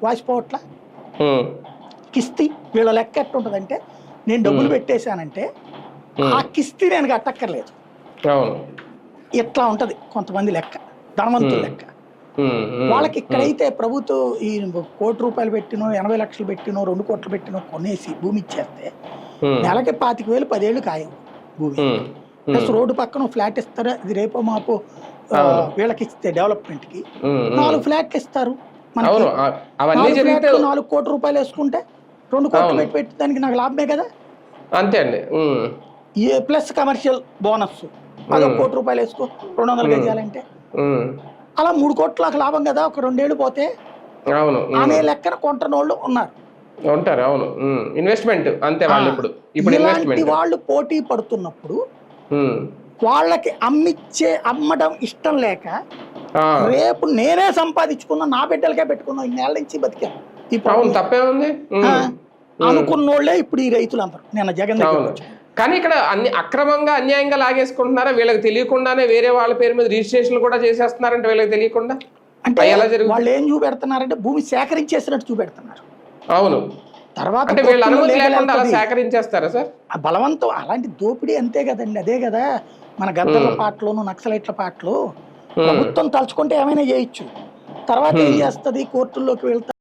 Voice పోవట్లా ఉమ్, కిస్తీ వీళ్ళ లెక్క ఎట్టుంటదంటే నేను డబ్బులు పెట్టేశానంటే ఆ కిస్తీ నేను కట్టక్కర్లేదు. అవును. ఇట్లా ఉంటది కొంతమంది లెక్క, ధనవంతుల లెక్క. ఉమ్, వాళ్ళకి ఇక్కడైతే ప్రభుత్వం ఈ ₹1,00,00,000 పెట్టినో 80 లక్షలు పెట్టినో 2 కోట్లు పెట్టినో కొనేసి భూమి ఇచ్చేస్తే నెలకి 25,000 10 ఏళ్ళు ఖాయం భూమి. ప్లస్ రోడ్డు పక్కన ఫ్లాట్ ఇస్తారు, అది రేపో మాపో వీళ్ళకి ఇస్తే డెవలప్మెంట్ కి 4 ఫ్లాట్లు ఇస్తారు మనకి. 4 ఫ్లాట్లు ₹4,00,00,000 వేసుకుంటే 2 కోట్లు పెట్టి దానికి నాకు లాభమే కదా. అంతే అండి. ప్లస్ కమర్షియల్ బోనస్ అదొక ₹1,00,00,000 వేసుకో 200 గజాలంటే అలా 3 కోట్లకు లాభం కదా ఒక 2 ఏళ్ళు పోతే. అవును. అనే లెక్కన కొంటనోళ్ళు ఉన్నారు, ఉంటారు. అవును. ఇన్వెస్ట్మెంట్ అంతే వాళ్ళు. ఇప్పుడు ఇలాంటి వాళ్ళు పోటీ పడుతున్నప్పుడు వాళ్ళకి అమ్మడం ఇష్టం లేక రేపు నేనే సంపాదించుకున్నా నా బిడ్డలకే పెట్టుకున్నా ఇన్నేళ్ల నుంచి బతికాను ఈ తప్పే ఉంది అనుకున్నోళ్లే ఇప్పుడు ఈ రైతులందరూ నిన్న జగన్ దగ్గర. కానీ ఇక్కడ అక్రమంగా అన్యాయంగా లాగేసుకుంటున్నారా? వీళ్ళకి తెలియకుండానే వేరే వాళ్ళ పేరు మీద రిజిస్ట్రేషన్లు కూడా చేసేస్తున్నారంటే వీళ్ళకి తెలియకుండా. అంటే వాళ్ళు ఏం చూపెడుతున్నారంటే భూమి సేకరించేసినట్టు చూపెడుతున్నారు. అవును. తర్వాత అంటే వీళ్ళ అనుమతి లేకుండా అలా సేకరించేస్తారా సార్? బలవంతం అలాంటి దోపిడీ అంతే కదండి. అదే కదా మన గద్దర్ల పాటలోను నక్సలైట్ల పాటలు ప్రభుత్వం తలుచుకుంటే ఏమైనా చేయొచ్చు. తర్వాత ఏం చేస్తుంది, కోర్టుల్లోకి వెళ్తా